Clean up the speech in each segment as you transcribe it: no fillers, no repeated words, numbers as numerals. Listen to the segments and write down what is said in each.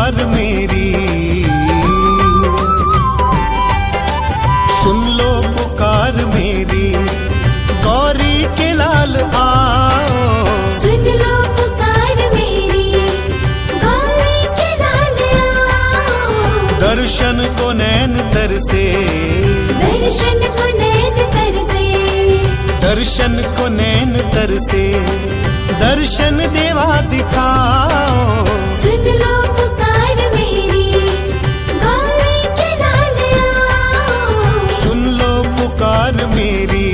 पुकार मेरी, सुन लो पुकार मेरी, गौरी के लाल आओ। सुन लो पुकार मेरी, गौरी के लाल आओ। दर्शन को नैन तरसे, दर्शन को नैन तरसे, दर्शन को नैन तरसे, दर्शन देवा दिखाओ। सुन लो पुकार मेरी, गौरी के लाल आओ। सुन लो पुकार मेरी।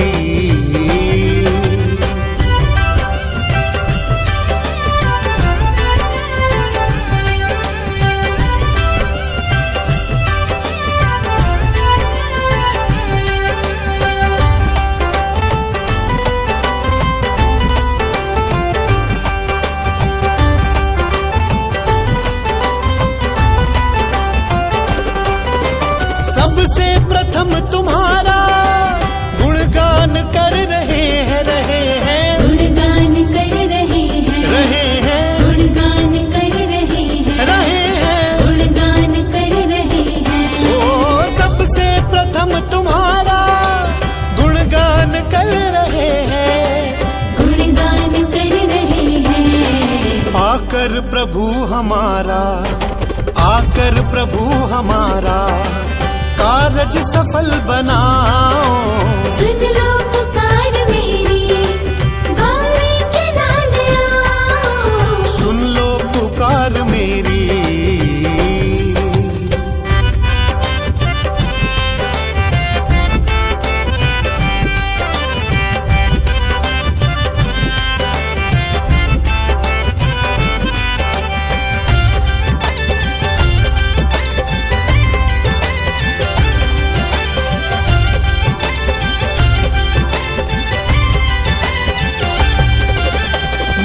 सबसे प्रथम तुम्हारा गुणगान कर रहे हैं, गुणगान कर रहे हैं, गुणगान कर रहे हैं, गुणगान कर रहे हैं। ओ सबसे प्रथम तुम्हारा गुणगान कर रहे हैं, गुणगान कर रहे हैं। आकर प्रभु हमारा, आकर प्रभु हमारा कारज सफल बनाओ। सुन लो पुकार मेरी, गौरी के लाल आओ। सुन लो पुकार मेरी।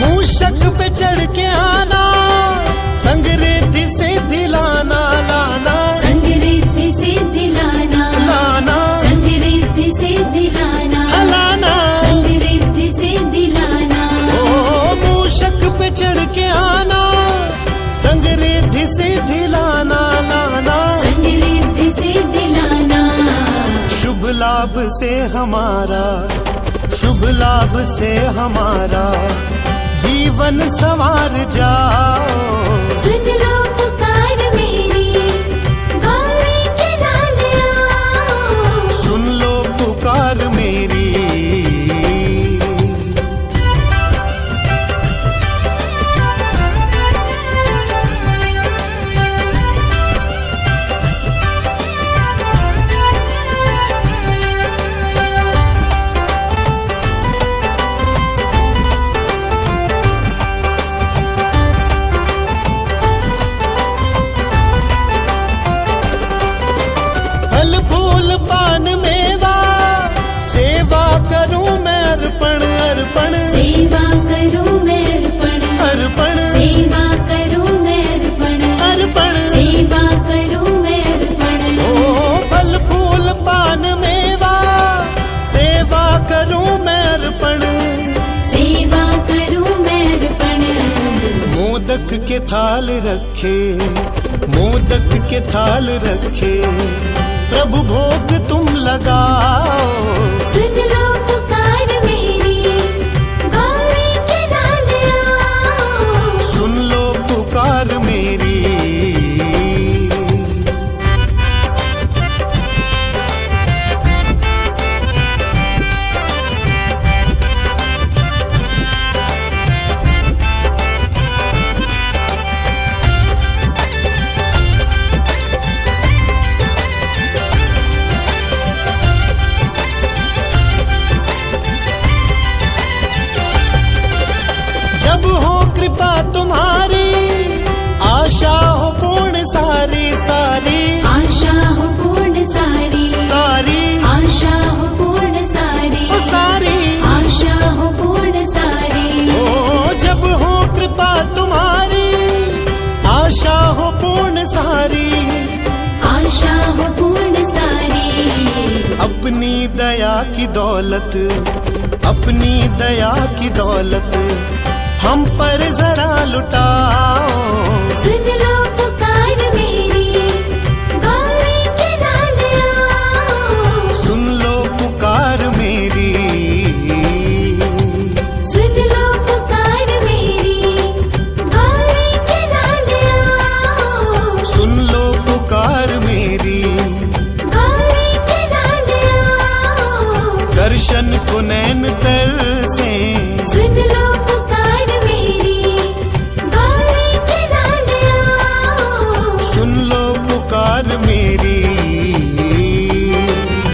मूषक पे चढ़ के आना, संग रिद्धि से दिलाना लाना, संग रिद्धि से दिलाना लाना, संग रिद्धि से दिलाना लाना, संग रिद्धि से दिलाना। ओ मूषक पे चढ़ के आना, संग रिद्धि से दिलाना लाना, संग रिद्धि से दिलाना। शुभ लाभ से हमारा, शुभ लाभ से हमारा जीवन संवार जाओ। सुन लो पुकार मेरी, गौरी के लाल आओ। सुन लो पुकार मेरी। फल फूल पान मेवा सेवा करूं मैं अर्पण, अर्पण सेवा करूं मैं अर्पण, अर्पण, सेवा करूं मैं अर्पण, अर्पण। सेवा करूं मैं अर्पण। ओ फल फूल पान मेवा सेवा करूं मैं अर्पण, सेवा करूं मैं अर्पण। मोदक के थाल रखे, मोदक के थाल रखे, प्रभु भोग तुम लगाओ। सुन लो पुकार मेरी, गौरी के लाल आओ। सुन लो पुकार मेरी। जब हो कृपा तुम्हारी, आशा हो पूर्ण सारी सारी, आशा हो पूर्ण सारी, सारी, आशा हो पूर्ण सारी, ओ सारी, आशा हो पूर्ण सारी। ओ जब हो कृपा तुम्हारी, आशा हो पूर्ण सारी, आशा हो पूर्ण सारी। अपनी दया की दौलत, अपनी दया की दौलत हम पर जरा लुटा